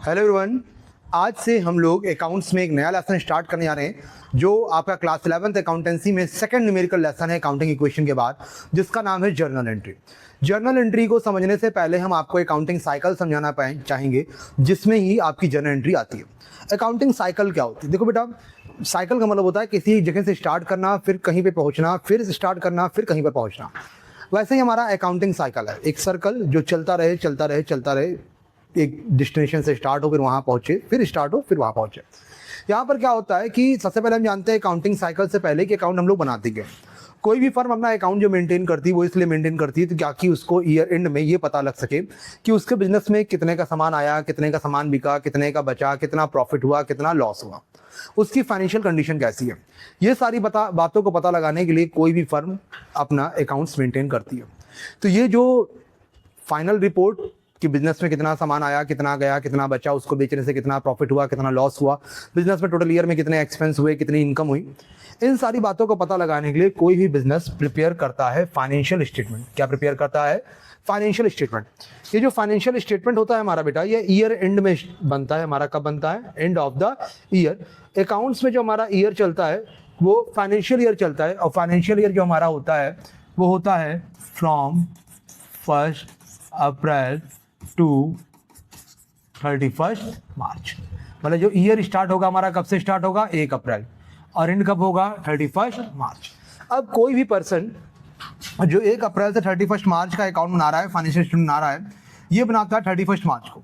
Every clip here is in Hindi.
Hello everyone. आज से हम लोग अकाउंट्स में एक नया लेसन स्टार्ट करने जा रहे हैं जो आपका क्लास 11th अकाउंटेंसी में सेकंड न्यूमेरिकल लेसन है अकाउंटिंग इक्वेशन के बाद, जिसका नाम है जर्नल एंट्री। जर्नल एंट्री को समझने से पहले हम आपको अकाउंटिंग साइकिल समझाना चाहेंगे, जिसमें ही आपकी जर्नल एंट्री आती है। अकाउंटिंग साइकिल क्या होती है? देखो बेटा, साइकिल का मतलब होता है किसी जगह से स्टार्ट करना, फिर कहीं पर पहुँचना, फिर स्टार्ट करना, फिर कहीं पर पहुँचना। वैसे ही हमारा अकाउंटिंग साइकिल है, एक सर्कल जो चलता रहे चलता रहे चलता रहे, एक डेस्टिनेशन से स्टार्ट हो फिर वहाँ पहुँचे, फिर स्टार्ट हो फिर वहाँ पहुँचे। यहाँ पर क्या होता है कि सबसे पहले हम जानते हैं अकाउंटिंग साइकिल से पहले कि अकाउंट हम लोग बनाते हैं। कोई भी फर्म अपना अकाउंट जो मेंटेन करती है वो इसलिए मेंटेन करती है तो क्या कि उसको ईयर एंड में ये पता लग सके कि उसके बिजनेस में कितने का सामान आया, कितने का सामान बिका, कितने का बचा, कितना प्रॉफिट हुआ, कितना लॉस हुआ, उसकी फाइनेंशियल कंडीशन कैसी है। ये सारी बातों को पता लगाने के लिए कोई भी फर्म अपना अकाउंट्स मेंटेन करती है। तो ये जो फाइनल रिपोर्ट कि बिजनेस में कितना सामान आया, कितना गया, कितना बचा, उसको बेचने से कितना प्रॉफिट हुआ, कितना लॉस हुआ, बिजनेस में टोटल ईयर में कितने एक्सपेंस हुए, कितनी इनकम हुई, इन सारी बातों को पता लगाने के लिए कोई भी बिजनेस प्रिपेयर करता है फाइनेंशियल स्टेटमेंट। क्या प्रिपेयर करता है? Financial statement. ये जो फाइनेंशियल स्टेटमेंट होता है हमारा बेटा, ये ईयर एंड में बनता है। हमारा कब बनता है? And of the year. Accounts में जो हमारा ईयर चलता है वो फाइनेंशियल ईयर चलता है, और फाइनेंशियल ईयर जो हमारा होता है वो होता है फ्रॉम 1 अप्रैल टू 31 मार्च। मतलब जो ईयर स्टार्ट होगा हमारा कब से स्टार्ट होगा? 1 अप्रैल, और एंड कब होगा? 31 मार्च। अब कोई भी पर्सन जो 1 अप्रैल से 31 मार्च का अकाउंट बना रहा है, फाइनेंशियल स्टेटमेंट बना रहा है, ये बनाता है 31 मार्च को।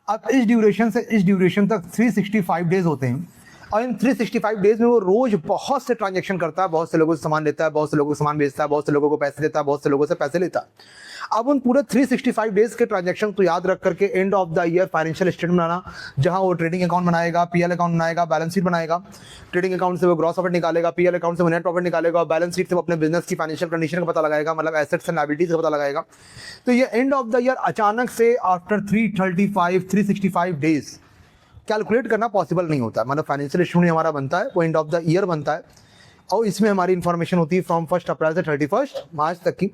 अब इस ड्यूरेशन से इस ड्यूरेशन तक 365 डेज होते हैं, और इन 365 डेज में वो रोज बहुत से ट्रांजैक्शन करता है, बहुत से लोगों से सामान लेता है, बहुत से लोगों को सामान बेचता है, बहुत से लोगों को पैसे देता है, बहुत से लोगों से पैसे लेता है। अब उन पूरे 365 डेज के ट्रांजैक्शन को याद रख करके end of the year financial statement बनाना, जहां वो ट्रेडिंग अकाउंट बनाएगा, पीएल अकाउंट बनाएगा, बैलेंस शीट बनाएगा। ट्रेडिंग अकाउंट से वो ग्रॉस प्रॉफिट निकालेगा, पीएल अकाउंट से वो नेट प्रॉफिट निकालेगा, और बैलेंस शीट से वो अपने बिजनेस की फाइनेंशियल कंडीशन का पता लगाएगा, मतलब एसेट्स एंड लायबिलिटीज का पता लगाएगा। तो ये एंड ऑफ द ईयर अचानक से आफ्टर 365 डेज कैलकुलेट करना पॉसिबल नहीं होता है। मतलब फाइनेंशियल स्टेटमेंट हमारा बनता है वो एंड ऑफ द ईयर बनता है, और इसमें हमारी इन्फॉर्मेशन होती है फ्रॉम 1 अप्रैल से 31 मार्च तक की।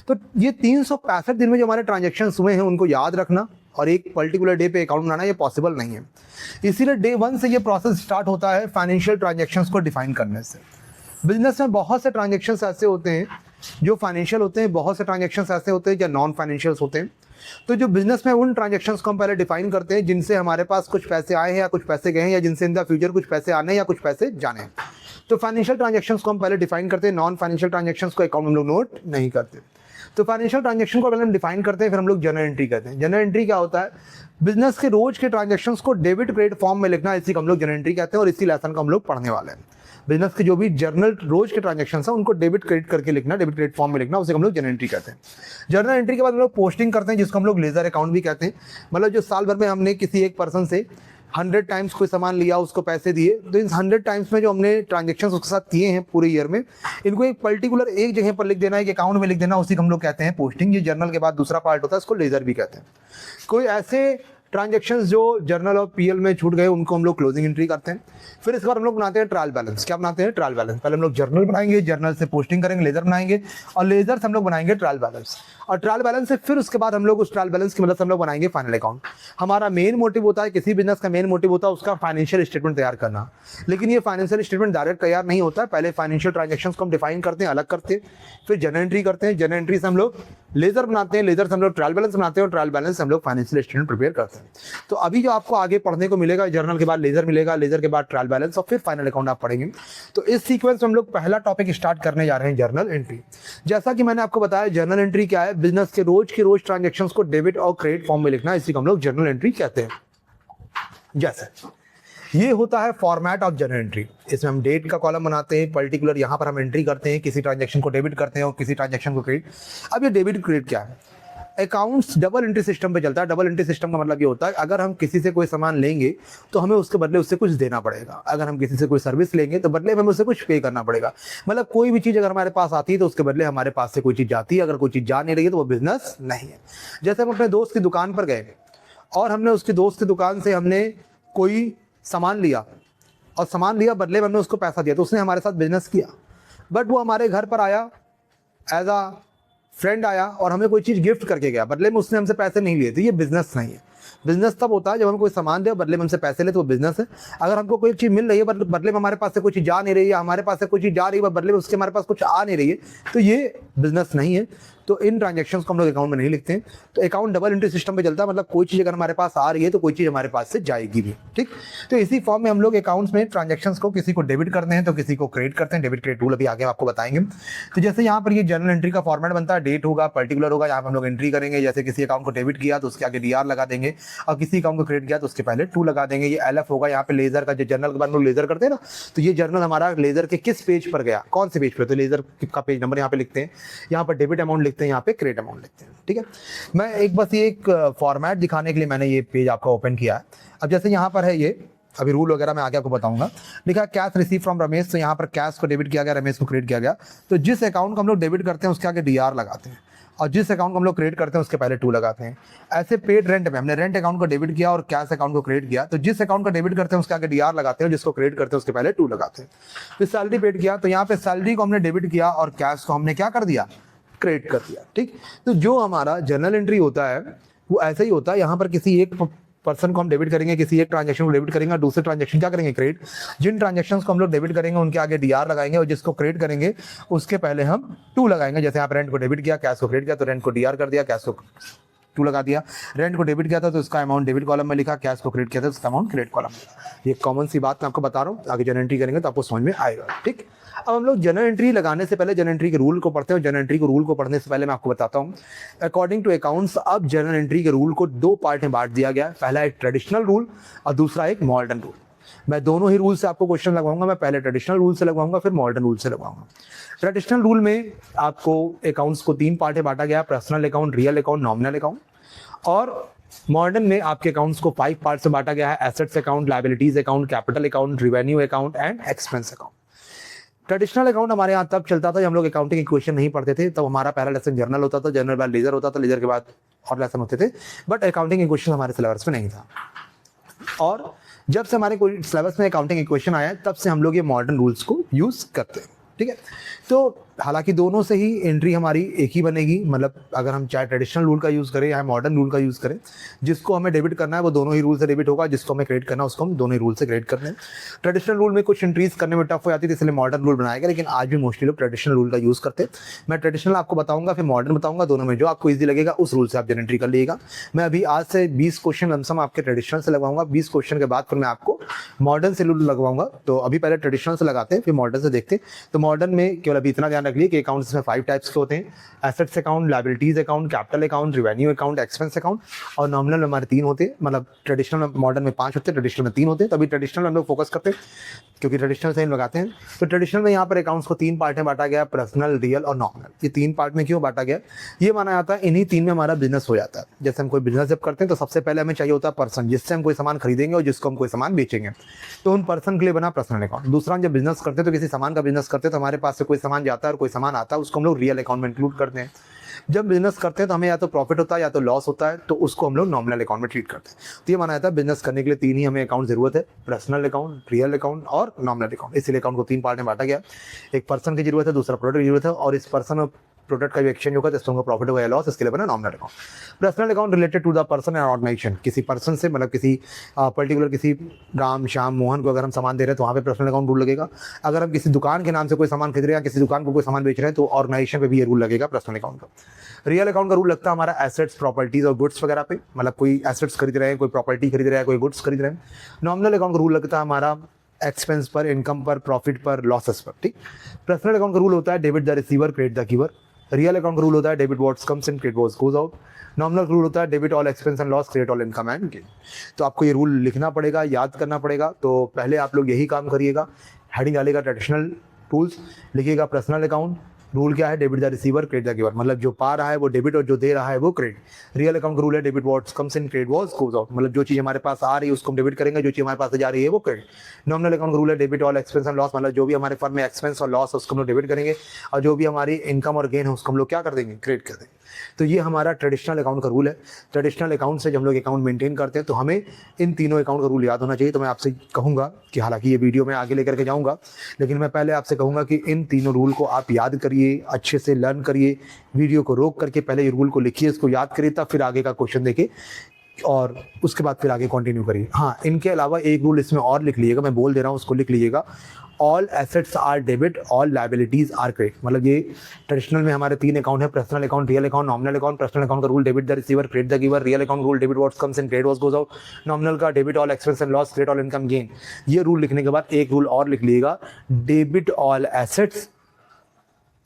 तो ये 365 दिन में जो हमारे ट्रांजैक्शन हुए हैं उनको याद रखना और एक पर्टिकुलर डे पे अकाउंट बनाना ये पॉसिबल नहीं है। इसीलिए डे 1 से ये प्रोसेस स्टार्ट होता है फाइनेंशियल ट्रांजैक्शंस को डिफाइन करने से। बिजनेस में बहुत से ट्रांजैक्शंस ऐसे होते हैं जो फाइनेंशियल होते हैं, बहुत से ट्रांजैक्शंस ऐसे होते हैं जो नॉन फाइनेंशियल्स होते हैं। तो जो बिजनेस में उन ट्रांजैक्शंस को हम पहले डिफाइन करते हैं जिनसे हमारे पास कुछ पैसे आए हैं या कुछ पैसे गए हैं, या जिनसे इन द फ्यूचर कुछ पैसे आने हैं या कुछ पैसे जाने हैं। तो फाइनेंशियल ट्रांजैक्शंस को हम पहले डिफाइन करते हैं, नॉन फाइनेंशियल ट्रांजैक्शंस को अकाउंट हम लोग नोट नहीं करते। तो फाइनेंशियल ट्रांजैक्शन को पहले हम डिफाइन करते हैं, फिर हम लोग जनरल एंट्री कहते हैं। जनरल एंट्री क्या होता है? बिजनेस के रोज के ट्रांजैक्शंस को डेबिट क्रेडिट फॉर्म में लिखना, इसी को हम लोग जनरल एंट्री कहते हैं, और इसी लेसन को हम लोग पढ़ने वाले हैं। बिजनेस के जो भी जर्नल रोज के ट्रांजैक्शन है उनको डेबिट क्रेडिट करके लिखना, डेबिट क्रेडिट फॉर्म में लिखना, उसे हम लोग जनरल एंट्री कहते हैं। जनरल एंट्री के बाद हम लोग पोस्टिंग करते हैं, जिसको हम लोग लेजर अकाउंट भी कहते हैं। मतलब जो साल भर में हमने किसी एक पर्सन से 100 टाइम्स कोई सामान लिया, उसको पैसे दिए, तो इन 100 टाइम्स में जो हमने ट्रांजैक्शंस उसके साथ किए हैं पूरे ईयर में, इनको एक पर्टिकुलर एक जगह पर लिख देना, एक अकाउंट में लिख देना, उसी को हम लोग कहते हैं पोस्टिंग। ये जर्नल के बाद दूसरा पार्ट होता है, इसको लेजर भी कहते हैं। कोई ऐसे ट्रांजैक्शंस जो जर्नल और पीएल में छूट गए उनको हम लोग क्लोजिंग एंट्री करते हैं। फिर इसके बाद हम लोग बनाते हैं ट्रायल बैलेंस। क्या बनाते हैं? Trial balance. पहले हम लोग जर्नल बनाएंगे, जर्नल से पोस्टिंग करेंगे, लेजर बनाएंगे, और लेजर से हम लोग बनाएंगे ट्रायल बैलेंस, और ट्रायल बैलेंस से फिर उसके बाद हम लोग उस ट्रायल बैलेंस की मदद से हम लोग बनाएंगे फाइनल अकाउंट। हमारा मेन मोटिव होता है, किसी बिजनेस का मेन मोटिव होता है उसका फाइनेंशियल स्टेटमेंट तैयार करना। लेकिन ये फाइनेंशियल स्टेटमेंट डायरेक्ट तैयार नहीं होता है, पहले फाइनेंशियल ट्रांजैक्शंस को हम डिफाइन करते हैं, अलग करते हैं, फिर जनरल एंट्री करते हैं, जनरल एंट्री से हम लोग लेजर बनाते हैं, लेजर से हम लोग ट्रायल बैलेंस बनाते हैं, और ट्रायल बैलेंस से हम लोग फाइनेंशियल स्टेटमेंट प्रिपेयर करते हैं। तो अभी जो आपको आगे पढ़ने को मिलेगा, जर्नल के बाद लेजर मिलेगा, लेजर के बाद ट्रायल बैलेंस, और फिर फाइनल अकाउंट आप पढ़ेंगे। तो इस सीक्वेंस में हम लोग पहला टॉपिक स्टार्ट करने जा रहे हैं, जर्नल एंट्री। जैसा कि मैंने आपको बताया, जर्नल एंट्री क्या है? बिजनेस के रोज ट्रांजैक्शंस को डेबिट और क्रेडिट फॉर्म में लिखना, इसी को हम लोग जर्नल एंट्री कहते हैं। जैसे ये होता है फॉर्मेट ऑफ जनरल एंट्री। इसमें हम डेट का कॉलम बनाते हैं, पर्टिकुलर यहाँ पर हम एंट्री करते हैं, किसी ट्रांजैक्शन को डेबिट करते हैं और किसी ट्रांजैक्शन को क्रेडिट। अब ये डेबिट क्रेडिट क्या है? अकाउंट्स डबल एंट्री सिस्टम पे चलता है। डबल एंट्री सिस्टम का मतलब ये होता है, अगर हम किसी से कोई सामान लेंगे तो हमें उसके बदले उससे कुछ देना पड़ेगा, अगर हम किसी से कोई सर्विस लेंगे तो बदले में हमें उससे कुछ पे करना पड़ेगा। मतलब कोई भी चीज़ अगर हमारे पास आती है तो उसके बदले हमारे पास से कोई चीज़ जाती है, अगर कोई चीज़ जा नहीं रही है तो वो बिजनेस नहीं है। जैसे हम अपने दोस्त की दुकान पर गए और हमने उसके दोस्त की दुकान से हमने कोई सामान लिया, और सामान लिया बदले में हमने उसको पैसा दिया, तो उसने हमारे साथ बिजनेस किया। बट वो हमारे घर पर आया, एज अ फ्रेंड आया और हमें कोई चीज़ गिफ्ट करके गया, बदले में उसने हमसे पैसे नहीं लिए, तो ये बिजनेस नहीं है। बिजनेस तब होता है जब हम कोई सामान दे और बदले में हमसे पैसे ले, तो वो बिजनेस है। अगर हमको कोई चीज़ मिल रही है बदले में हमारे पास से कोई चीज़ जा नहीं रही है, हमारे पास से कोई चीज़ जा रही है बदले में उसके हमारे पास कुछ आ नहीं रही है, तो ये बिजनेस नहीं है। तो इन ट्रांजैक्शंस को हम लोग अकाउंट में नहीं लिखते हैं। तो अकाउंट डबल एंट्री सिस्टम पे चलता है, मतलब कोई चीज़ अगर हमारे पास आ रही है तो कोई चीज़ हमारे पास से जाएगी भी, ठीक। तो इसी फॉर्म में हम लोग अकाउंट्स में ट्रांजैक्शंस को किसी को डेबिट करते हैं तो किसी को क्रेडिट करते हैं। डेबिट क्रेडिट रूल अभी आगे आपको बताएंगे। तो जैसे यहाँ पर ये जर्नल एंट्री का फॉर्मेट बनता है, डेट होगा, पर्टिकुलर होगा, यहाँ पर हम लोग एंट्री करेंगे। जैसे किसी अकाउंट को डेबिट किया तो उसके आगे DR लगा देंगे, और किसी अकाउंट को क्रेडिट किया तो उसके पहले 2 लगा देंगे। ये LF होगा। यहाँ पे लेजर का जो जर्नल के बाद हम लोग लेजर करते हैं ना, तो ये जर्नल हमारा लेजर के किस पेज पर गया, कौन से पेज पर, तो लेजर का पेज नंबर यहाँ पे लिखते हैं। यहाँ पर डेबिट अमाउंट लिखते हैं, यहाँ पे क्रेडिट अमाउंट लिखते हैं, ठीक है। मैं एक बस ये एक फॉर्मेट दिखाने के लिए मैंने ये पेज आपका ओपन किया है। अब जैसे यहाँ पर है ये, अभी रूल वगैरह मैं आगे आपको बताऊंगा। लिखा कैश रिसीव फ्रॉम रमेश, तो यहाँ पर कैश को डेबिट किया गया, रमेश को क्रेडिट किया गया। तो जिस अकाउंट को हम लोग डेबिट करते हैं उसके आगे DR लगाते हैं, और जिस अकाउंट को हम लोग क्रेडिट करते हैं उसके पहले 2 लगाते हैं। ऐसे पेड रेंट में हमने रेंट अकाउंट को डेबिट किया और कैश अकाउंट को क्रेडिट किया, तो जिस अकाउंट को डेबिट करते हैं उसके आगे DR लगाते हैं, जिसको क्रेडिट करते हैं उसके पहले 2 लगाते हैं। फिर सैलरी पेड किया, तो यहाँ पे सैलरी को हमने डेबिट किया और कैश को हमने क्या कर दिया, क्रेडिट कर दिया, ठीक। तो जो हमारा जर्नल एंट्री होता है वो ऐसा ही होता है। यहाँ पर किसी एक पर्सन को हम डेबिट करेंगे, किसी एक ट्रांजैक्शन को डेबिट करेंगे और दूसरे ट्रांजैक्शन क्या करेंगे, क्रेडिट। जिन ट्रांजैक्शंस को हम लोग डेबिट करेंगे उनके आगे DR लगाएंगे, और जिसको क्रेडिट करेंगे उसके पहले हम 2 लगाएंगे। जैसे आप रेंट को डेबिट किया, कैश को क्रेडिट किया, तो रेंट को DR कर दिया, कैश को 2 लगा दिया। रेंट को डेबिट किया था तो उसका अमाउंट डेबिट कॉलम में लिखा, कैश को क्रेडिट किया था तो उसका अमाउंट क्रेडिट कॉलम में। ये कॉमन सी बात मैं आपको बता रहा हूँ, आगे जर्नल एंट्री करेंगे तो आपको समझ में आएगा, ठीक। अब हम लोग जर्नल एंट्री लगाने से पहले जर्नल एंट्री के रूल को पढ़ते हैं। जर्नल एंट्री के रूल को पढ़ने से पहले मैं आपको बताता हूँ, अकॉर्डिंग टू अकाउंट्स अब जर्नल एंट्री के रूल को 2 पार्ट में बांट दिया गया है। पहला एक ट्रेडिशनल रूल और दूसरा एक मॉडर्न रूल। मैं दोनों ही रूल से आपको क्वेश्चन लगवाऊंगा। मैं पहले ट्रेडिशनल रूल से लगवाऊंगा, फिर मॉडर्न रूल से लगवाऊंगा। ट्रेडिशनल रूल में आपको अकाउंट्स को 3 पार्ट में बांटा गया, personal account, real account, nominal account. और मॉडर्न में आपके अकाउंट्स को 5 पार्ट में बांटा गया है, assets account, liabilities account, capital account, revenue account and expense account. Traditional account हमारे यहाँ तब चलता था जब हम लोग अकाउंटिंग इक्वेशन नहीं पढ़ते थे। तब हमारा पहला लेसन जर्नल होता था, जर्नल बाद लेजर होता था, लेजर के बाद और लेसन होते थे, बट अकाउंटिंग इक्वेशन हमारे सिलेबस में नहीं था। और जब से हमारे कोई सिलेबस में अकाउंटिंग इक्वेशन आया तब से हम लोग ये मॉडर्न रूल्स को यूज़ करते हैं, ठीक है। तो हालांकि दोनों से ही एंट्री हमारी एक ही बनेगी, मतलब अगर हम चाहे ट्रेडिशनल रूल का यूज़ करें या मॉडर्न रूल का यूज़ करें, जिसको हमें डेबिट करना है वो दोनों ही रूल से डेबिट होगा, जिसको हमें क्रेडिट करना है उसको हम दोनों ही रूल से क्रेडिट करना है। ट्रेडिशनल रूल में कुछ एंट्रीज करने में टफ हो जाती थी, इसलिए मॉडर्न रूल बनाया गया, लेकिन आज भी मोस्टली लोग ट्रेडिशनल रूल का यूज़ करते हैं। मैं ट्रेडिशनल आपको बताऊंगा, फिर मॉडर्न बताऊंगा, दोनों में जो आपको ईजी लगेगा उस रूल से आप जन एंट्री कर लीजिएगा। मैं अभी आज से 20 क्वेश्चन लमसम आपके ट्रेडिशनल से लगवाऊंगा, 20 क्वेश्चन के बाद फिर मैं आपको मॉडर्न से रूल लगवाऊंगा। तो अभी पहले ट्रेडिशनल से लगाते हैं, फिर मॉडर्न से देखते हैं। तो मॉडर्न में केवल अभी इतना ध्यान रख लिए कि अकाउंट्स में 5 टाइप्स के होते हैं, assets account, liabilities account, capital account, revenue account, expense account, और नॉमिनल में हमारे 3 होते हैं। मतलब ट्रेडिशनल मॉडर्न में 5 होते हैं, ट्रेडिशनल में 3 होते हैं। तभी ट्रेडिशनल हम लोग फोकस करते हैं क्योंकि ट्रेडिशनल से हम लगाते हैं। तो ट्रेडिशनल में यहाँ पर अकाउंट्स को 3 पार्ट में बांटा गया, पर्सनल, रियल और नॉमिनल। ये 3 पार्ट में क्यों बांटा गया, ये माना जाता है इन्हीं 3 में हमारा बिजनेस हो जाता है। जैसे हम कोई बिजनेस जब करते हैं तो सबसे पहले हमें चाहिए होता है पर्सन, जिससे हम कोई सामान खरीदेंगे और जिसको हम कोई सामान बेचेंगे, तो उन पर्सन के लिए बना पर्सनल अकाउंट। दूसरा, हम जब बिजनेस करते हैं तो किसी सामान का बिजनेस करते हैं तो हमारे पास से कोई सामान जाता है और कोई सामान आता है, उसको हम लोग रियल अकाउंट में इंक्लूड करते हैं। जब बिजनेस करते हैं तो हमें या तो प्रॉफिट होता है या तो लॉस होता है, तो उसको हम लोग नॉमिनल अकाउंट में ट्रीट करते हैं। तो ये माना जाता है बिजनेस करने के लिए 3 ही हमें अकाउंट जरूरत है, पर्सनल अकाउंट, रियल अकाउंट और नॉमिनल अकाउंट। इसलिए अकाउंट को 3 पार्ट में बांटा गया। एक पर्सन की जरूरत है, दूसरा प्रोडक्ट की जरूरत है, और इस पर्सन और प्रोडक्ट का भी एक्सचेंज होगा तो इसको प्रॉफिट होगा या लॉस, इसके लिए बना nominal account. Personal account related to the person and organisation, किसी पर्सन से मतलब किसी पर्टिकुलर किसी राम, श्याम, मोहन को अगर हम सामान दे रहे हैं तो वहाँ पे पर्सनल अकाउंट रूल लगेगा। अगर हम किसी दुकान के नाम से कोई सामान खरीद रहे हैं, किसी दुकान को कोई सामान बेच रहे हैं, तो ऑर्गेनाइजेशन पे भी ये रूल लगेगा पर्सनल अकाउंट का। रियल अकाउंट का रूल लगता है हमारा एसेट्स, प्रॉपर्टीज और गुड्स वगैरह पे, मतलब कोई एसेट्स खरीद रहे हैं, कोई प्रॉपर्टी खरीद रहा है, कोई गुड्स खरीद रहे हैं। नॉमिनल अकाउंट का रूल लगता है हमारा एक्सपेंस पर, इनकम पर, प्रॉफिट पर, लॉसेस पर, ठीक। पर्सनल अकाउंट का रूल होता है debit the receiver, credit the giver. Real account का रूल होता है debit what's comes in, credit what's goes out. Nominal rule होता है debit all expense and loss, credit all income and gain. तो आपको ये रूल लिखना पड़ेगा, याद करना पड़ेगा। तो पहले आप लोग यही काम करिएगा, हेडिंग डालिएगा ट्रेडिशनल रूल्स, लिखिएगा पर्सनल अकाउंट रूल क्या है, debit the receiver, credit the giver, मतलब जो पा रहा है वो डेबिट और जो दे रहा है वो क्रेडिट। रियल अकाउंट का रूल है debit what's comes in, credit what's goes out, मतलब जो चीज़ हमारे पास आ रही है उसको हम डेबिट करेंगे, जो चीज़ हमारे पास से जा रही है वो क्रेडिट। नॉमिनल अकाउंट का रूल है debit all expense and loss, मतलब जो भी हमारे फर्म में एक्सपेंस और लॉस है उसको हम लोग डेबिट करेंगे, और जो भी हमारी इनकम और गेन है उसको हम लोग क्या कर देंगे, क्रेडिट कर देंगे। तो ये हमारा ट्रेडिशनल अकाउंट का रूल है। ट्रेडिशनल अकाउंट से जब हम लोग अकाउंट मेंटेन करते हैं तो हमें इन तीनों अकाउंट का रूल याद होना चाहिए। तो मैं आपसे कहूँगा कि हालांकि ये वीडियो मैं आगे लेकर के जाऊँगा, लेकिन मैं पहले आपसे कहूँगा कि इन तीनों रूल को आप याद करिए, अच्छे से लर्न करिए, वीडियो को रोक करके पहले ये रूल को लिखिए, इसको याद करिए, तब फिर आगे का क्वेश्चन देखिए और उसके बाद फिर आगे कंटिन्यू करिए। हाँ, इनके अलावा एक रूल इसमें और लिख लीजिएगा, मैं बोल दे रहा हूँ, उसको लिख लीजिएगा। All assets are debit, all liabilities are credit. मतलब ये ट्रेडिशनल में हमारे 3 अकाउंट है, personal account, real account, nominal account. Personal account का rule debit the receiver, credit the giver. Real account rule debit what comes in, credit what goes out. Nominal का debit all expense and loss, credit all income gain. ये रूल लिखने के बाद एक रूल और लिख लीजिएगा, debit all assets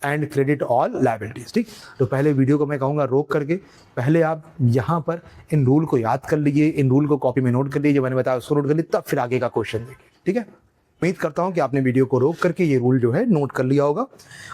and credit all liabilities. ठीक, तो पहले वीडियो को मैं कहूँगा रोक करके पहले आप यहाँ पर इन रूल को याद कर लीजिए, इन रूल को कॉपी में नोट कर लीजिए, जो मैंने बताया उसको नोट कर लीजिए, तब फिर आगे का क्वेश्चन देखिए। ठीक है, उम्मीद करता हूँ कि आपने वीडियो को रोक करके ये रूल जो है नोट कर लिया होगा।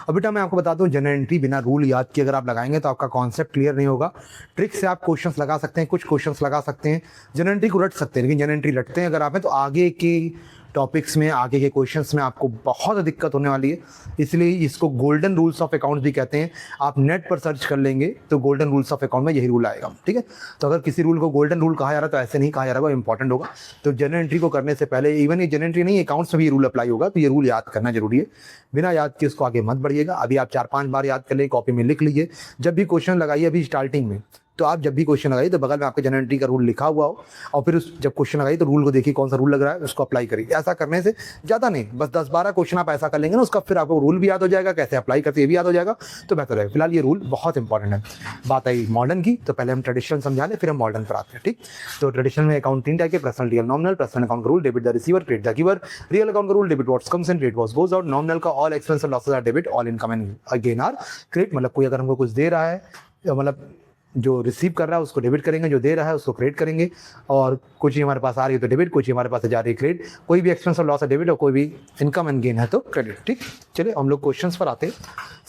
और बेटा मैं आपको बताता हूँ, जनरल एंट्री बिना रूल याद किए अगर आप लगाएंगे तो आपका कॉन्सेप्ट क्लियर नहीं होगा। ट्रिक से आप क्वेश्चंस लगा सकते हैं, कुछ क्वेश्चंस लगा सकते हैं, जनरल एंट्री को रट सकते हैं, लेकिन जनरल एंट्री रटते हैं अगर आप हैं तो आगे के टॉपिक्स में, आगे के क्वेश्चंस में आपको बहुत दिक्कत होने वाली है। इसलिए इसको गोल्डन रूल्स ऑफ अकाउंट्स भी कहते हैं। आप नेट पर सर्च कर लेंगे तो गोल्डन रूल्स ऑफ अकाउंट में यही रूल आएगा। ठीक है, तो अगर किसी रूल को गोल्डन रूल कहा जा रहा है तो ऐसे नहीं कहा जा रहा है, इंपॉर्टेंट होगा। तो जनरल एंट्री को करने से पहले, इवन ये जनरल एंट्री नहीं, अकाउंट्स में भी ये रूल अप्लाई होगा, तो ये रूल याद करना जरूरी है। बिना याद किए उसको आगे मत बढ़िएगा। अभी आप 4-5 बार याद कर लें, कॉपी में लिख लीजिए। जब भी क्वेश्चन लगाइए अभी स्टार्टिंग में, तो आप जब भी क्वेश्चन लगाइए तो बगल में आपके जनरल एंट्री का रूल लिखा हुआ हो, और फिर उस जब क्वेश्चन लगाइए तो रूल को देखिए कौन सा रूल लग रहा है, उसको अप्लाई करिए। ऐसा करने से ज़्यादा नहीं, बस 10-12 क्वेश्चन आप ऐसा कर लेंगे ना, उसका फिर आपको रूल भी याद हो जाएगा, कैसे अप्लाई करते ये भी याद हो जाएगा, तो बेहतर रहेगा। फिलहाल ये रूल बहुत इंपॉर्टेंट है। बात आई मॉडर्न की, तो पहले हम ट्रेडिशनल समझा लें, फिर हम मॉडर्न पर आते हैं। ठीक, तो ट्रेडिशनल में अकाउंट 3 टाइप के, personal, real, nominal. Personal account का rule debit the receiver, credit the giver. Real account का rule debit what comes in, credit what goes out. Nominal का all expense and losses are debit, all income and gain are credit. मतलब कोई अगर हमको कुछ दे रहा है, मतलब जो रिसीव कर रहा है उसको डेबिट करेंगे, जो दे रहा है उसको क्रेडिट करेंगे। और कुछ ही हमारे पास आ रही है तो डेबिट, कुछ ही हमारे पास जा रही है क्रेडिट। कोई भी एक्सपेंस और लॉस है डेबिट, और कोई भी इनकम एंड गेन है तो क्रेडिट। ठीक, चलिए हम लोग क्वेश्चंस पर आते हैं।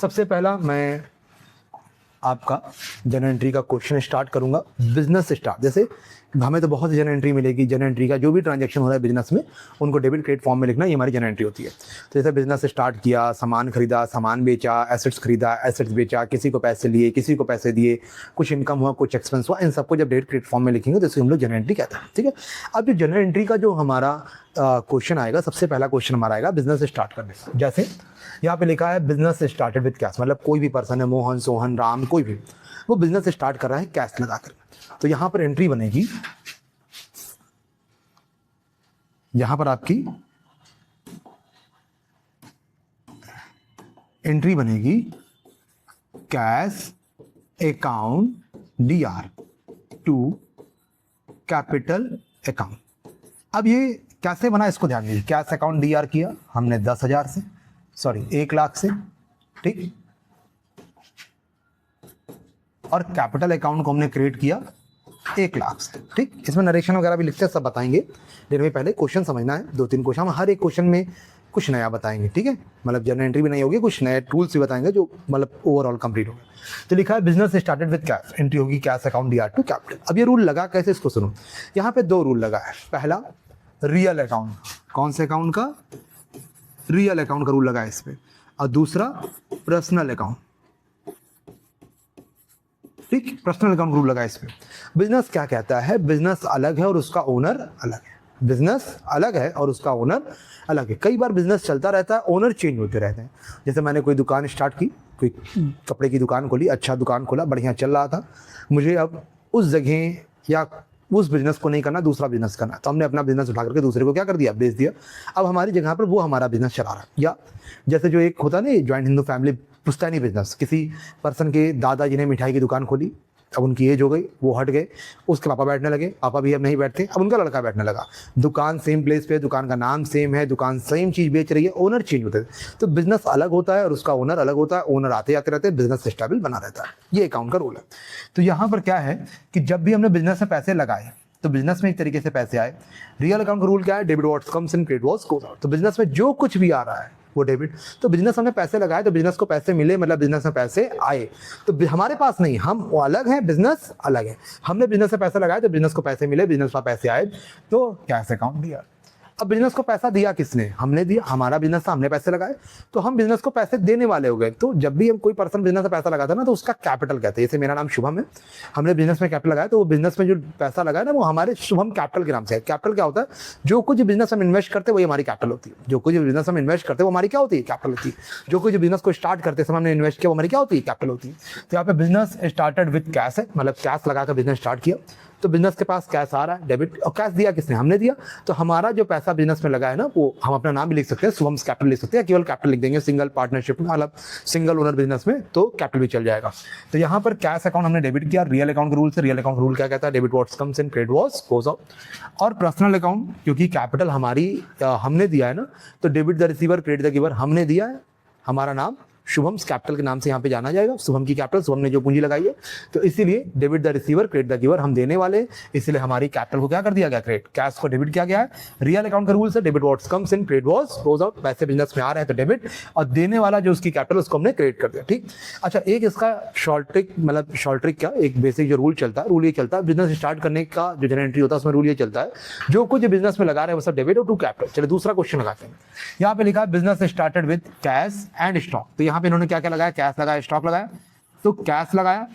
सबसे पहला मैं आपका जनरल एंट्री का क्वेश्चन स्टार्ट करूंगा, बिजनेस से स्टार्ट। जैसे हमें तो बहुत जनरल एंट्री मिलेगी, जनरल एंट्री का जो भी ट्रांजैक्शन हो रहा है बिजनेस में उनको डेबिट क्रेडिट फॉर्म में लिखना, ये हमारी जनरल एंट्री होती है। तो जैसे बिजनेस से स्टार्ट किया, सामान खरीदा, सामान बेचा, एसेट्स खरीदा, एसेट्स बेचा, किसी को पैसे लिए, किसी को पैसे दिए, कुछ इनकम हुआ, कुछ एक्सपेंस हुआ, इन सबको जब डेबिट क्रेडिट फॉर्म में लिखेंगे तो इसे हम लोग जनरल एंट्री कहते हैं। ठीक है, अब जो जनरल एंट्री का जो हमारा क्वेश्चन आएगा, सबसे पहला क्वेश्चन हमारा आएगा बिजनेस से स्टार्ट करने का। जैसे यहाँ पे लिखा है बिजनेस स्टार्टेड विद कैश, मतलब कोई भी पर्सन है, मोहन, सोहन, राम, कोई भी, वो बिजनेस स्टार्ट कर रहा है कैश लगा कर। तो यहाँ पर एंट्री बनेगी, यहां पर आपकी एंट्री बनेगी cash account DR to capital account. अब ये कैसे बना इसको ध्यान दीजिए। कैश अकाउंट DR किया हमने 10,000 से, सॉरी 1 लाख से। ठीक, और कैपिटल अकाउंट को हमने क्रिएट किया 1 लाख से। ठीक, इसमें नरेशन वगैरह भी लिखते हैं, सब बताएंगे, लेकिन हमें पहले क्वेश्चन समझना है। 2-3 क्वेश्चन, हम हर एक क्वेश्चन में कुछ नया बताएंगे। ठीक है, मतलब जनरल एंट्री भी नहीं होगी, कुछ नए टूल्स भी बताएंगे जो मतलब ओवरऑल कंप्लीट होगा। तो लिखा है business started with cash, entry होगी cash account DR to capital. अब ये रूल लगा कैसे, इसको सुनो। यहाँ पे 2 रूल लगा है। पहला रियल अकाउंट, कौन से अकाउंट का, रियल अकाउंट का रूल लगा है इस पे, और दूसरा पर्सनल अकाउंट। ठीक, पर्सनल अकाउंट रूल लगा इस पे। बिजनेस क्या कहता है, बिजनेस अलग है और उसका ओनर अलग है। बिजनेस अलग है और उसका ओनर अलग है। कई बार बिजनेस चलता रहता है, ओनर चेंज होते रहते हैं। जैसे मैंने कोई दुकान स्टार्ट की, कोई कपड़े की दुकान खोली, अच्छा दुकान खोला, बढ़िया चल रहा था, मुझे अब उस जगह या उस बिजनेस को नहीं करना, दूसरा बिजनेस करना, तो हमने अपना बिजनेस उठा करके दूसरे को क्या कर दिया, बेच दिया। अब हमारी जगह पर वो हमारा बिजनेस चला रहा है। या जैसे जो एक होता नहीं ज्वाइंट हिंदू फैमिली पुश्तैनी बिजनेस, किसी पर्सन के दादाजी ने मिठाई की दुकान खोली, अब उनकी एज हो गई, वो हट गए, उसके पापा बैठने लगे, पापा भी अब नहीं बैठते, अब उनका लड़का बैठने लगा। दुकान सेम प्लेस पे, दुकान का नाम सेम है, दुकान सेम चीज़ बेच रही है, ओनर चेंज होते हैं। तो बिजनेस अलग होता है और उसका ओनर अलग होता है, ओनर आते जाते रहते हैं, बिजनेस स्टेबल बना रहता है। ये अकाउंट का रूल है। तो यहाँ पर क्या है कि जब भी हमने बिजनेस में पैसे लगाए तो बिजनेस में एक तरीके से पैसे आए। रियल अकाउंट का रूल क्या है, debit what comes in, credit what goes out. तो बिजनेस में जो कुछ भी आ रहा है वो डेबिट। तो बिजनेस हमने पैसे लगाए तो बिजनेस को पैसे मिले, मतलब बिजनेस में पैसे आए। तो हमारे पास नहीं, हम वो अलग हैं, बिजनेस अलग है। हमने बिजनेस में पैसे लगाए तो बिजनेस को पैसे मिले, बिजनेस में पैसे आए, तो कैश अकाउंट दिया। अब बिजनेस को पैसा दिया किसने, हमने दिया, हमारा बिजनेस था, हमने पैसे लगाए, तो हम बिजनेस को पैसे देने वाले हो गए। तो जब भी हम कोई पर्सन बिजनेस में पैसा लगाता है ना, तो उसका कैपिटल कहते हैं। जैसे मेरा नाम शुभम है, हमने बिजनेस में कैपिटल लगाया, तो वो बिजनेस में जो पैसा लगाया ना, वो हमारे शुभम कैपिटल के नाम से है। कैपिटल क्या होता है, जो कुछ बिजनेस में इन्वेस्ट करते हैं वही हमारी कैपिटल होती है। जो कुछ बिजनेस में इन्वेस्ट करते हैं वो हमारी क्या होती है, कैपिटल होती है। जो कुछ बिजनेस को स्टार्ट करते समय हमने इन्वेस्ट किया वो हमारी क्या होती है, कैपिटल होती है। तो यहाँ पे बिजनेस स्टार्टेड विद कैश है, मतलब कैश लगा कर बिजनेस स्टार्ट किया। तो बिजनेस के पास कैश आ रहा है, डेबिट, और कैश दिया किसने, हमने दिया। तो हमारा जो पैसा बिजनेस में लगा है ना, वो हम अपना नाम भी लिख सकते हैं, शुभम कैपिटल लिख सकते हैं, केवल कैपिटल लिख देंगे। सिंगल पार्टनरशिप में, मतलब सिंगल ओनर बिजनेस में तो कैपिटल भी चल जाएगा। तो यहाँ पर कैश अकाउंट हमने डेबिट किया रियल अकाउंट के रूल से। रियल अकाउंट रूल क्या कहता है, debit what's comes in, credit what's goes out. और पर्सनल अकाउंट, क्योंकि कैपिटल हमारी हमने दिया है ना, तो debit the receiver credit the giver, हमने दिया है, हमारा नाम शुभम कैपिटल के नाम से यहाँ पे जाना जाएगा। शुभम की कैपिटल, शुभम ने जो पूंजी लगाई है, तो इसीलिए debit the receiver credit the giver हम देने वाले, इसलिए हमारी कैपिटल को क्या कर दिया गया, क्रेडिट। कैश को डेबिट किया गया है। रियल अकाउंट का रूल से debit what's comes in, credit what's goes out. पैसे बिजनेस में आ रहे हैं तो डेबिट, और देने वाला जो उसकी कैपिटल उसको हमने क्रेडिट कर दिया, ठीक। अच्छा, एक इसका शॉर्ट ट्रिक, मतलब शॉर्ट ट्रिक क्या, एक बेसिक जो रूल चलता है, रूल ये चलता है, बिजनेस स्टार्ट करने का जो जनरल एंट्री होता है उसमें रूल ये चलता है, जो कुछ बिजनेस में लगा रहे हैं वो सब डेबिट और टू कैपिटल। चलिए दूसरा क्वेश्चन लगाते हैं। यहाँ पे लिखा है business started with cash and stock. तो यहाँ पे इन्होंने क्या क्या लगाया, कैश लगाया, स्टॉक लगाया। तो कैश लगाया,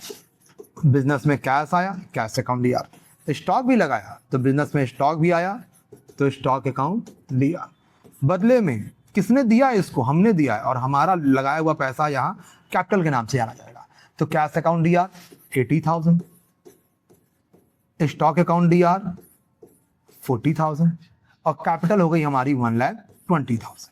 बिजनेस में कैश आया, कैश अकाउंट लिया। स्टॉक भी लगाया, तो बिजनेस में स्टॉक भी आया, तो स्टॉक अकाउंट लिया। बदले में किसने दिया इसको, हमने दिया है, और हमारा लगाया हुआ पैसा यहाँ कैपिटल के नाम से जाना जाएगा। तो कैश अकाउंट दिया 80,000, स्टॉक अकाउंट दिया 40,000, और कैपिटल हो गई हमारी 1,20,000,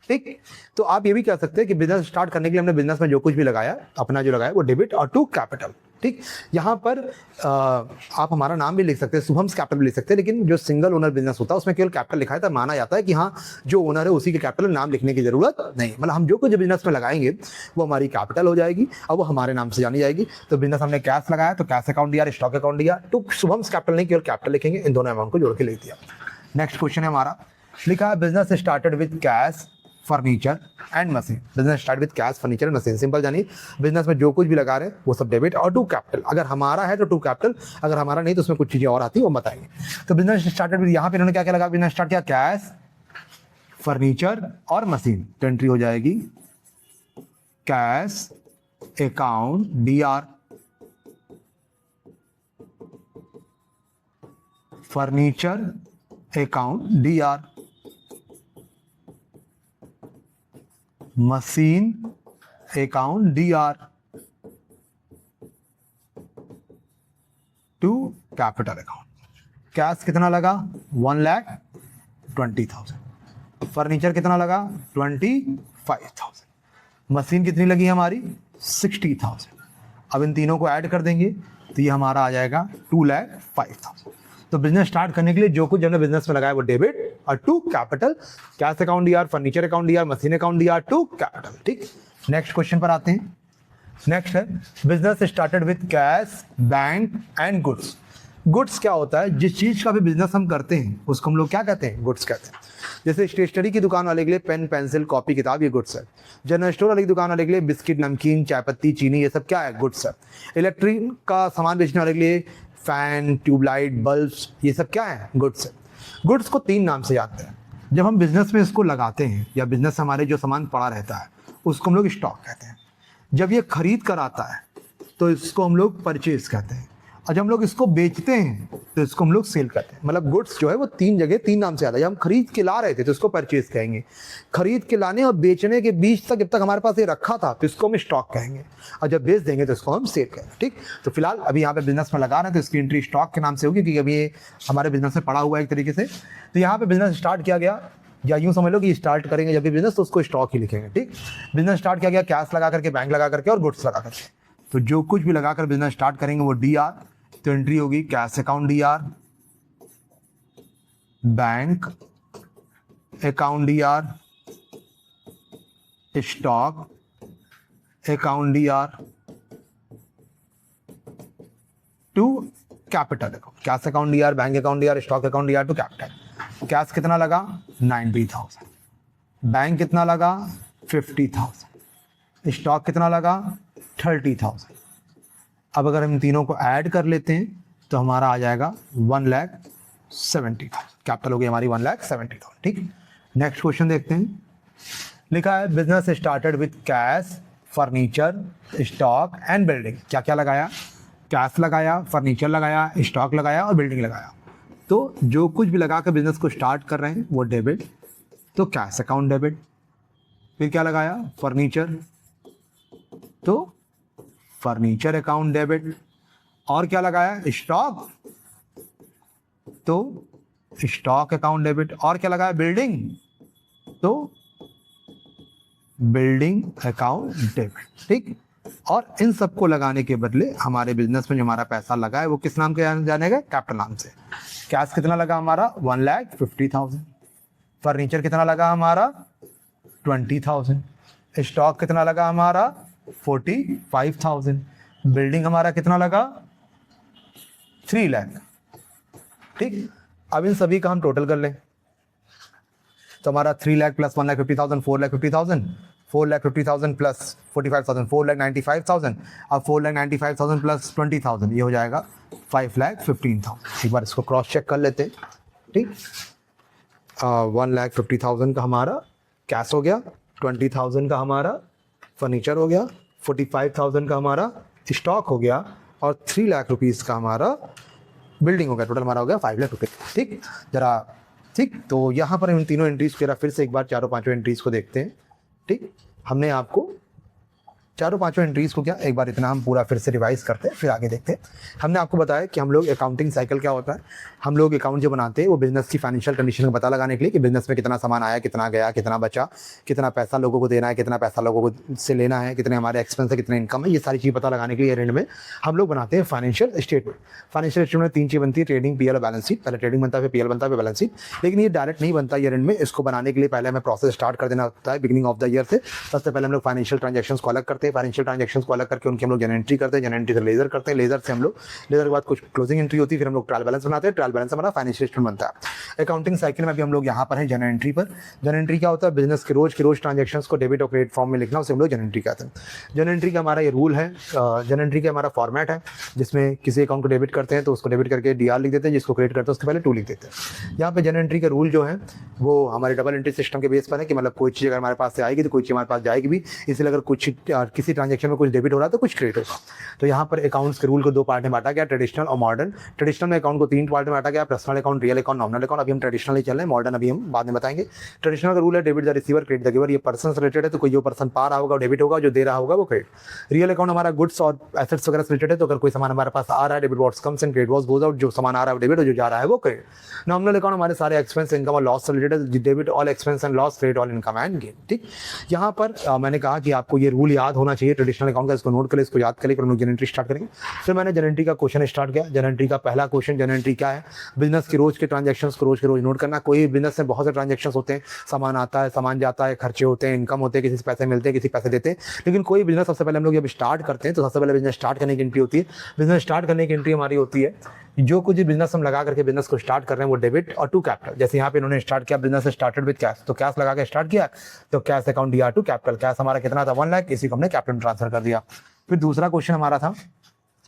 ठीक। तो आप ये भी कह सकते हैं कि बिजनेस स्टार्ट करने के लिए हमने बिजनेस में जो कुछ भी लगाया, अपना जो लगाया वो डेबिट और टू कैपिटल, ठीक। यहाँ पर आप हमारा नाम भी लिख सकते हैं, शुभम कैपिटल भी लिख सकते हैं, लेकिन जो सिंगल ओनर बिजनेस होता है उसमें केवल कैपिटल लिखा है, तो माना जाता है कि हाँ जो ओनर है उसी के कैपिटल, नाम लिखने की जरूरत नहीं। मतलब हम जो कुछ बिजनेस में लगाएंगे वो हमारी कैपिटल हो जाएगी और वो हमारे नाम से जानी जाएगी। तो बिजनेस हमने कैश लगाया तो कैश अकाउंट दिया, स्टॉक अकाउंट दिया, टू शुभम कैपिटल नहीं, केवल कैपिटल लिखेंगे, इन दोनों अमाउंट को जोड़ के लिख दिया। नेक्स्ट क्वेश्चन है हमारा, लिखा है business started with cash, furniture and machine. Business start with cash, furniture and machine. Simple जानिए, बिजनेस में जो कुछ भी लगा रहे हैं वो सब डेबिट और टू कैपिटल। अगर हमारा है तो टू कैपिटल, अगर हमारा नहीं तो उसमें कुछ चीजें और आती है वो बताएंगे। तो बिजनेस स्टार्टेड विद, यहाँ पे इन्होंने क्या क्या लगा, बिजनेस स्टार्ट किया कैश, फर्नीचर और मशीन। तो एंट्री हो जाएगी cash account DR, furniture account DR, machine account DR, to capital account. Cash कितना लगा 1,20,000, फर्नीचर कितना लगा 25,000, मशीन कितनी लगी हमारी 60,000। अब इन तीनों को ऐड कर देंगे तो ये हमारा आ जाएगा 2,05,000। तो बिजनेस स्टार्ट करने के लिए जो कुछ हमने बिजनेस में लगाया वो डेबिट और to capital, cash account DR, furniture account DR, machine account DR, to capital, ठीक। नेक्स्ट क्वेश्चन पर आते हैं। नेक्स्ट है business started with cash, bank and goods. Goods क्या होता है, जिस चीज का भी बिजनेस हम करते हैं उसको हम लोग क्या कहते हैं, गुड्स कहते हैं। जैसे स्टेशनरी की दुकान वाले के लिए पेन, पेंसिल, कॉपी, किताब, ये गुड्स है। जनरल स्टोर वाली दुकान वाले के लिए बिस्किट, नमकीन, चाय पत्ती, चीनी, ये सब क्या है, गुड्स है। इलेक्ट्रिक का सामान बेचने वाले के लिए फैन, ट्यूबलाइट, बल्ब्स, ये सब क्या है, गुड्स है। गुड्स को 3 नाम से जानते हैं। जब हम बिजनेस में इसको लगाते हैं या बिजनेस हमारे जो सामान पड़ा रहता है उसको हम लोग स्टॉक कहते हैं। जब ये खरीद कर आता है तो इसको हम लोग परचेज कहते हैं, और जब हम लोग इसको बेचते हैं तो इसको हम लोग सेल करते हैं। मतलब गुड्स जो है वो 3 जगह 3 नाम से आता है। जब हम खरीद के ला रहे थे तो इसको परचेज कहेंगे, खरीद के लाने और बेचने के बीच तक जब तक हमारे पास ये रखा था तो इसको हम स्टॉक कहेंगे, और जब बेच देंगे तो इसको हम सेल कहेंगे, ठीक। तो फिलहाल अभी यहाँ पे बिजनेस में लगा रहे हैं तो इसकी एंट्री स्टॉक के नाम से होगी, क्योंकि अभी ये हमारे बिजनेस में पड़ा हुआ है एक तरीके से। तो यहाँ पे बिजनेस स्टार्ट किया गया, या यूँ समझ लो कि स्टार्ट करेंगे जब भी बिजनेस तो उसको स्टॉक ही लिखेंगे, ठीक। बिजनेस स्टार्ट किया गया कैश लगा करके, बैंक लगा करके और गुड्स लगा करके। तो जो कुछ भी लगाकर बिजनेस स्टार्ट करेंगे वो DR, तो एंट्री होगी cash account DR, bank account DR, stock account DR, to capital account. Cash account DR, bank account DR, stock account DR, to capital. Cash कितना लगा 90,000, बैंक कितना लगा 50,000, स्टॉक कितना लगा 30,000। अब अगर हम तीनों को ऐड कर लेते हैं तो हमारा आ जाएगा 1,70,000। कैपिटल हो गई हमारी 1,70,000, ठीक। नेक्स्ट क्वेश्चन देखते हैं। लिखा है business started with cash, furniture, stock and building. क्या क्या लगाया, कैश लगाया, फर्नीचर लगाया, स्टॉक लगाया और बिल्डिंग लगाया। तो जो कुछ भी लगा कर बिजनेस को स्टार्ट कर रहे हैं वो डेबिट, तो कैश अकाउंट डेबिट। फिर क्या लगाया, फर्नीचर, तो फर्नीचर अकाउंट डेबिट। और क्या लगाया, स्टॉक, तो स्टॉक अकाउंट डेबिट। और क्या लगाया, बिल्डिंग, तो बिल्डिंग अकाउंट डेबिट। ठीक, और इन सबको लगाने के बदले हमारे बिजनेस में जो हमारा पैसा लगा है वो किस नाम के जानेगा, कैपिटल नाम से। कैश कितना लगा हमारा, 1,50,000। फर्नीचर कितना लगा हमारा, 20,000। स्टॉक कितना लगा हमारा, 45,000। बिल्डिंग हमारा कितना लगा, 3 लाख। ठीक, अब इन सभी का हम टोटल कर लें तो हमारा 3 लाख प्लस 1,50,000 4,50,000, 4,50,000 प्लस 45,000 4,95,000। अब 4,95,000 प्लस 20,000 ये हो जाएगा 5,15,000। एक बार इसको क्रॉस चेक कर लेते। ठीक, 1,50,000 का हमारा कैश हो गया, 20,000 का हमारा फर्नीचर हो गया, 45,000 का हमारा स्टॉक हो गया और 3 लाख रुपीज़ का हमारा बिल्डिंग हो गया। टोटल हमारा हो गया 5 लाख रुपये। ठीक, जरा ठीक, तो यहाँ पर इन तीनों एंट्रीज को फिर से एक बार चारों पांचों एंट्रीज को देखते हैं। ठीक, हमने आपको चारों पांचों एंट्रीज को क्या एक बार इतना हम पूरा फिर से रिवाइज करते हैं, फिर आगे देखते हैं। हमने आपको बताया कि हम लोग अकाउंटिंग साइकिल क्या होता है, हम लोग अकाउंट जो बनाते हैं वो बिजनेस की फाइनेंशियल कंडीशन का पता लगाने के लिए कि बिजनेस में कितना सामान आया, कितना गया, कितना बचा, कितना पैसा लोगों को देना है, कितना पैसा लोगों को से लेना है, कितने हमारे एक्सपेंस है, कितने इनकम है, ये सारी चीज़ पता लगाने के लिए एंड में हम लोग बनाते हैं फाइनेंशियल स्टेटमेंट। फाइनेंशियल स्टेटमेंट में 3 चीज़ बनती है, ट्रेडिंग, पीएल और बैलेंस शीट। पहले ट्रेडिंग बनता है, फिर पीएल बनता है, फिर बैलेंस शीट। लेकिन ये डायरेक्ट नहीं बनता ईयर एंड में, इसको बनाने के लिए पहले हमें प्रोसेस स्टार्ट कर देना होता है बिगिनिंग ऑफ द ईयर से। सबसे पहले हम लोग फाइनेंशियल ट्रांजेक्शंस को अलग करते हैं, फाइनेंशियल ट्रांजेक्शंस को अलग करके उनकी हम लोग जर्नल एंट्री करते हैं, जर्नल एंट्री से लेजर करते हैं, लेजर से हम लोग लेजर के बाद कुछ क्लोजिंग एंट्री होती है, फिर हम लोग ट्रायल बैलेंस बनाते हैं, ट्रायल बैलेंस हमारा फाइनेंशियल स्टेटमेंट बनता है। अकाउंटिंग साइकिल में भी हम लोग यहाँ पर हैं जर्नल एंट्री पर। जर्नल एंट्री क्या होता है, बिजनेस के रोज ट्रांजेक्शंस को डेबिट और क्रेडिट फॉर्म में लिखना, उसे हम लोग जर्नल एंट्री कहते हैं। जर्नल एंट्री का हमारा ये रूल है, जर्नल एंट्री का हमारा फॉर्मेट है जिसमें किसी अकाउंट को डेबिट करते हैं तो उसको डेबिट करके डीआर लिख देते हैं, जिसको क्रेडिट करते हैं उसके पहले 2 लिख देते हैं। यहाँ पे जर्नल एंट्री का रूल जो है वो हमारे डबल एंट्री सिस्टम के बेस पर है कि मतलब कोई चीज़ अगर हमारे पास से आएगी तो कोई चीज़ हमारे पास जाएगी भी, इसलिए अगर कुछ किसी ट्रांजेक्शन में कुछ डेबिट हो रहा है तो कुछ क्रेडिट होगा। तो यहाँ पर अकाउंट्स के रूल को 2 पार्ट में बांटा गया, ट्रेडिशनल और मॉडर्न। ट्रेडिशनल में अकाउंट को 3 पार्ट में बांटा गया, personal account, real account, nominal account. अभी हम ट्रेडिशनल ही चल रहे हैं, मॉडर्न अभी हम बाद में बताएंगे। ट्रेडिशनल का रूल है debit the receiver credit the giver. ये पर्सन से रिलेटेड है तो कोई जो पर्सन पा रहा होगा वो डेबिट होगा, जो दे रहा होगा वो क्रेडिट। रियल अकाउंट हमारा गुड्स और एसेट्स वगैरह से रिलेटेड है, तो अगर कोई सामान हमारे पास आ रहा है debit what's comes and credit what's goes out. जो सामान आ रहा है वो डेबिट और जो जा रहा है वो क्रेडिट। नॉमिनल अकाउंट हमारे सारे एक्सपेंस, इनकम और लॉस से रिलेटेड है, debit all expense and loss, credit all income and gain. ठीक, यहाँ पर मैंने कहा कि आपको ये रूल याद होना चाहिए ट्रेडिशनल अकाउंट का, इसको नोट करें, इसको याद करें, फिर हम लोग जर्नल एंट्री स्टार्ट करेंगे। फिर मैंने जर्नल एंट्री का क्वेश्चन स्टार्ट किया। जर्नल एंट्री का पहला क्वेश्चन, जर्नल एंट्री क्या है, बिजनेस के रोज के ट्रांजेक्शंस को रोज के रोज नोट करना। कोई बिजनेस में बहुत से ट्रांजेक्शंस होते हैं, सामान आता है, सामान जाता है, खर्चे होते हैं, इनकम होते हैं, किसी से पैसे मिलते हैं, किसी पैसे देते हैं। लेकिन कोई बिजनेस सबसे पहले हम लोग जब स्टार्ट करते हैं तो सबसे पहले बिजनेस स्टार्ट करने की एंट्री होती है। बिजनेस स्टार्ट करने की एंट्री हमारी होती है जो कुछ बिजनेस हम लगा करके बिजनेस को स्टार्ट कर रहे हैं वो डेबिट और टू कैपिटल। जैसे यहाँ पे इन्होंने स्टार्ट किया, बिजनेस स्टार्टेड विद कैश, तो कैश लगा के स्टार्ट किया, तो कैश अकाउंट दिया टू कैपिटल। कैश हमारा कितना था, 1 लाख, इसी को हमने कैपिटल में ट्रांसफर कर दिया। फिर दूसरा क्वेश्चन हमारा था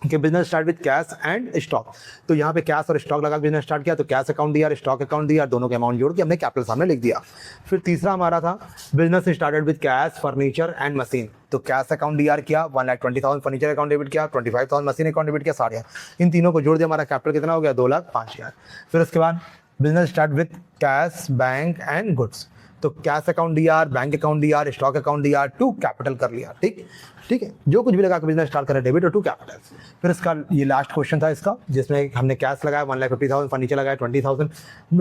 कि business start with cash and stock, तो यहाँ पे कैश और स्टॉक लगा बिजनेस स्टार्ट किया, तो कैश अकाउंट दिया और स्टॉक अकाउंट दिया, दोनों के अमाउंट जोड़ के हमने कैपिटल सामने लिख दिया। फिर तीसरा हमारा था business started with cash, furniture and machine, तो कैश अकाउंट डीआर किया, 1,20,000 फर्नीचर अकाउंट डेबिट किया, 25,000 मशीन अकाउंट डेबिट किया, 60,000। इन तीनों को जोड़ दिया, हमारा कैपिटल कितना हो गया, 2,05,000। फिर उसके बाद business start with cash, bank and goods, तो cash account DR, bank account DR, stock account DR, to capital कर लिया। ठीक है, जो कुछ भी लगा के बिजनेस स्टार्ट करें डेबिट और टू कैपिटल। फिर इसका ये लास्ट क्वेश्चन था इसका, जिसमें हमने कैश लगाया 1,50,000, फर्नीचर लगाया 20,000,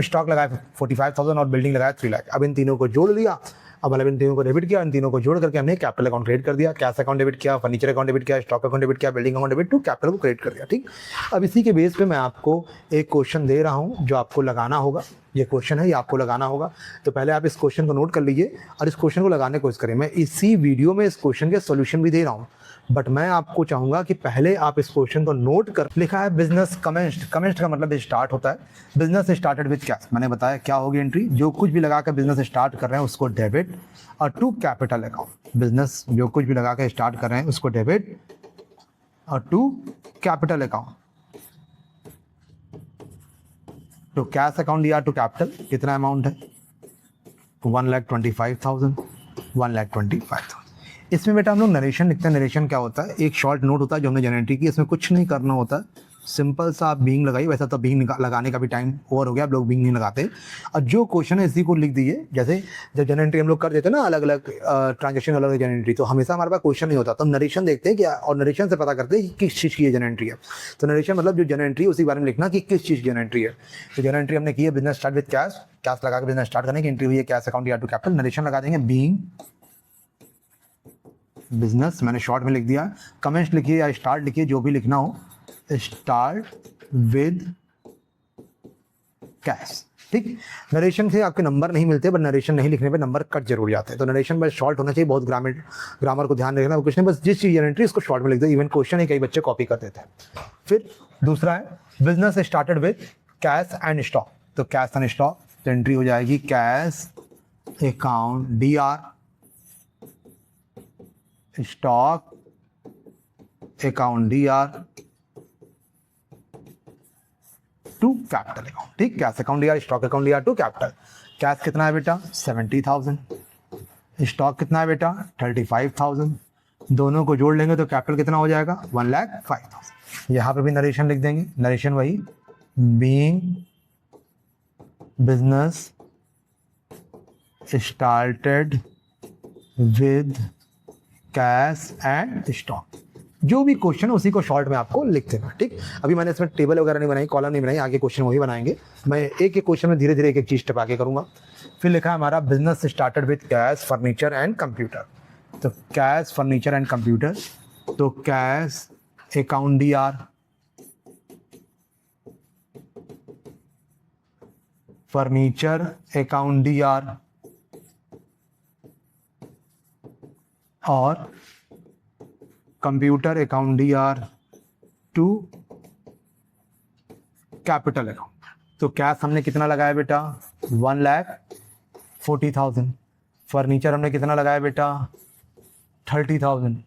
स्टॉक लगाया 45,000 और बिल्डिंग लगाया 3 लाख। अब इन तीनों को जोड़ लिया, अब मतलब इन तीनों को डेबिट किया, इन तीनों को जोड़ करके हमने कैपिटल अकाउंट क्रेडिट कर दिया। कैश अकाउंट डेबिट किया, फर्नीचर अकाउंट डेबिट किया, स्टॉक अकाउंट डेबिट किया, building account debit, to capital को क्रेडिट कर दिया। ठीक, अब इसी के बेस पे मैं आपको एक क्वेश्चन दे रहा हूँ जो आपको लगाना होगा। ये क्वेश्चन है, ये आपको लगाना होगा, तो पहले आप इस क्वेश्चन को नोट कर लीजिए और इस क्वेश्चन को लगाने की कोशिश करें। मैं इसी वीडियो में इस क्वेश्चन के सोल्यूशन भी दे रहा हूँ, बट मैं आपको चाहूँगा कि पहले आप इस क्वेश्चन को नोट कर। लिखा है बिजनेस कमेंस्ड, कमेंस्ड का मतलब स्टार्ट होता है। बिजनेस स्टार्टेड विद कैश, मैंने बताया क्या होगी एंट्री, जो कुछ भी लगा कर बिजनेस स्टार्ट कर रहे हैं उसको डेबिट और टू कैपिटल अकाउंट। बिजनेस जो कुछ भी लगा कर स्टार्ट कर रहे हैं उसको डेबिट और टू कैपिटल अकाउंट। तो कैश अकाउंट दिया टू कैपिटल, कितना अमाउंट है, 1,25,000, 1,25,000। इसमें बेटा हम लोग नरेशन लिखते हैं। नरेशन क्या होता है, एक शॉर्ट नोट होता है जो हमने जनरेट की, इसमें कुछ नहीं करना होता है, सिंपल सा आप बीइंग लगाइए। वैसा तो बीइंग लगाने का भी टाइम ओवर हो गया, आप लोग बीइंग नहीं लगाते। और जो क्वेश्चन है इसी को लिख दीजिए। जैसे जब जनरल एंट्री हम लोग कर देते हैं ना, अलग अलग ट्रांजेक्शन अलग जनरल एंट्री, तो हमेशा हमारे पास क्वेश्चन नहीं होता, तो हम नरेशन देखते हैं क्या, और नरेशन से पता करते हैं कि किस चीज़ की जनरल एंट्री है। तो नरेशन मतलब जो जनरल एंट्री है उसी बारे में लिखना कि किस चीज़ की जनरल एंट्री है। तो जनरल एंट्री हमने की है business start with cash, cash लगा के बिजनेस स्टार्ट करने की एंट्री हुई है कैश अकाउंट या टू कैपिटल। नरेशन लगा देंगे बीइंग बिजनेस, मैंने शॉर्ट में लिख दिया। कमेंट्स लिखिए या स्टार्ट लिखिए, जो भी लिखना हो, स्टार्ट विद कैश। ठीक, नरेशन से आपके नंबर नहीं मिलते, बट नरेशन नहीं लिखने पे नंबर कट जरूर जाते हैं। तो नरेशन बस शॉर्ट होना चाहिए, बहुत ग्रामर को ध्यान रखना, कुछ नहीं, बस जिस चीज़ एंट्री उसको शॉर्ट में लिख दो। इवन क्वेश्चन ही कई बच्चे कॉपी कर देते हैं। फिर दूसरा है business started with cash and stock. तो कैश एंड स्टॉक, तो एंट्री हो जाएगी cash account DR, stock account DR to capital account. ठीक, cash account DR, stock account DR to capital. Cash कितना है बेटा 70,000, स्टॉक कितना है बेटा 35,000, दोनों को जोड़ लेंगे तो कैपिटल कितना हो जाएगा 1,05,000। यहाँ पे भी नरेशन लिख देंगे। नरेशन वही being business started with cash and stock. जो भी क्वेश्चन है उसी को शॉर्ट में आपको लिख देना। ठीक, अभी मैंने इसमें टेबल वगैरह नहीं बनाई, कॉलम नहीं बनाई, आगे क्वेश्चन वही बनाएंगे। मैं एक एक क्वेश्चन में धीरे धीरे एक एक चीज़ टपा के करूँगा। फिर लिखा है हमारा business started with cash furniture and computer. तो कैश फर्नीचर एंड कंप्यूटर, तो cash account DR, furniture account DR और computer account DR to capital account. तो कैश हमने कितना लगाया बेटा 1,40,000, फर्नीचर हमने कितना लगाया बेटा 30,000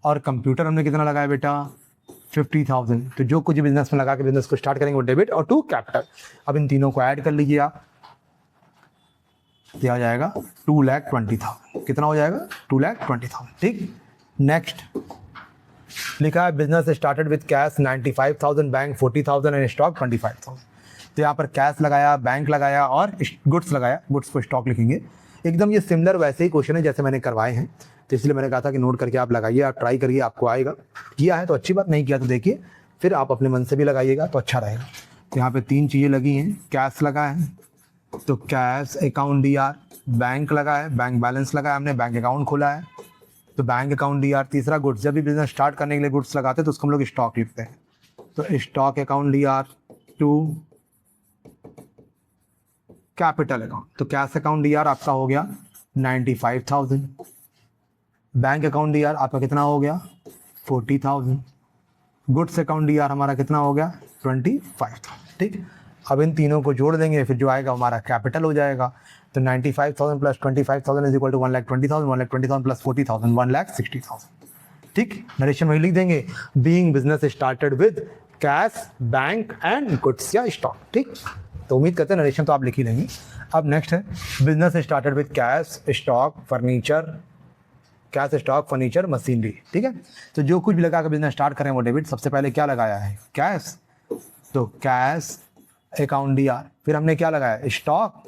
और कंप्यूटर हमने कितना लगाया बेटा 50,000। तो जो कुछ बिजनेस में लगा के बिजनेस को स्टार्ट करेंगे वो डेबिट और टू कैपिटल। अब इन तीनों को ऐड कर लीजिए आप, दिया जाएगा 2,20,000। कितना हो जाएगा 2,20,000। ठीक, नेक्स्ट लिखा है business started with cash 95,000, bank 40,000 and stock 25,000। तो यहाँ पर कैश लगाया, बैंक लगाया और गुड्स लगाया, गुड्स को स्टॉक लिखेंगे। एकदम ये सिमिलर वैसे ही क्वेश्चन है जैसे मैंने करवाए हैं, तो इसलिए मैंने कहा था कि नोट करके आप लगाइए, आप ट्राई करिए, आपको आएगा। किया है तो अच्छी बात, नहीं किया तो देखिए फिर आप अपने मन से भी लगाइएगा तो अच्छा रहेगा। तो यहाँ पे 3 चीज़ें लगी हैं, कैश लगा है तो कैश अकाउंट DR, बैंक लगा है, बैंक बैलेंस लगा है, हमने बैंक अकाउंट खोला है तो बैंक अकाउंट DR। तीसरा गुड्स, जब भी बिजनेस स्टार्ट करने के लिए गुड्स लगाते हैं तो उसको हम लोग स्टॉक लिखते हैं, तो stock account DR to capital account. तो कैश अकाउंट DR आपका हो गया 95,000, बैंक अकाउंट DR आपका कितना हो गया 40,000, गुड्स अकाउंट DR हमारा कितना हो गया 25,000। ठीक, अब इन तीनों को जोड़ देंगे, फिर जो आएगा हमारा कैपिटल हो जाएगा। तो 95,000 plus 25,000 is equal to 1,20,000, 1,20,000 plus 40,000 1,60,000। ठीक, नरेशन वही लिख देंगे being business started with cash, bank and goods या स्टॉक। ठीक, तो उम्मीद करते हैं नरेशन तो आप लिख ही लेंगे। अब नेक्स्ट है business started with cash, stock, furniture, cash, stock, furniture, machinery. ठीक है, तो जो कुछ भी लगा कर बिजनेस स्टार्ट करें वो डेबिट। सबसे पहले क्या लगाया है कैश, तो कैश अकाउंट DR। फिर हमने क्या लगाया स्टॉक,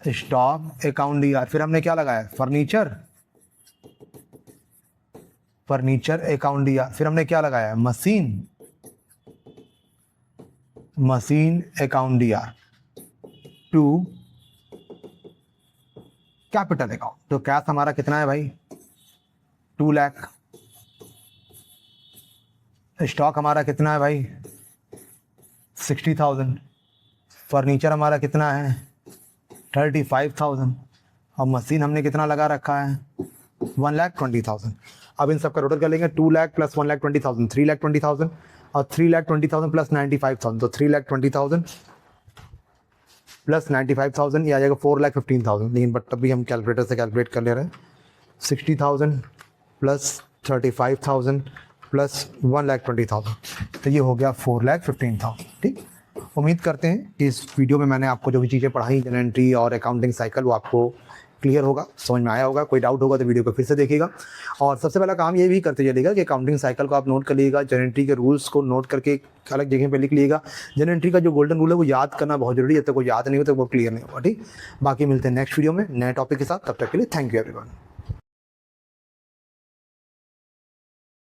स्टॉक अकाउंट DR। फिर हमने क्या लगाया फर्नीचर, फर्नीचर अकाउंट DR। फिर हमने क्या लगाया machine, machine account DR to capital account. तो कैश हमारा कितना है भाई 2 लाख, स्टॉक हमारा कितना है भाई 60,000, फर्नीचर हमारा कितना है 35,000 और मशीन हमने कितना लगा रखा है 1,20,000। अब इन सब का टोटल कर लेंगे 2 लाख प्लस 1,20,000 3,20,000 और 3,20,000 प्लस 95,000 तो 3,20,000 प्लस 95,000 ये आ जाएगा 4,15,000। लेकिन बट तब भी हम कैलकुलेटर से कैलकुलेट कर ले रहे हैं 60,000 प्लस 35,000 प्लस 1,20,000 तो ये हो गया 4,15,000। ठीक, उम्मीद करते हैं कि इस वीडियो में मैंने आपको जो भी चीज़ें पढ़ाई जनरल एंट्री और अकाउंटिंग साइकिल वो आपको क्लियर होगा, समझ में आया होगा। कोई डाउट होगा तो वीडियो को फिर से देखिएगा। और सबसे पहला काम ये भी करते चलिएगा कि अकाउंटिंग साइकिल को आप नोट कर लीजिएगा, जनरल एंट्री के रूल्स को नोट करके अलग जगह पे लिख लीजिएगा। जनरल एंट्री का जो गोल्डन रूल है वो याद करना बहुत जरूरी है, जब तक वो याद नहीं हो तो वो क्लियर नहीं होगा, ठीक। बाकी मिलते हैं नेक्स्ट वीडियो में नए टॉपिक के साथ, तब तक के लिए थैंक यू एवरीवन।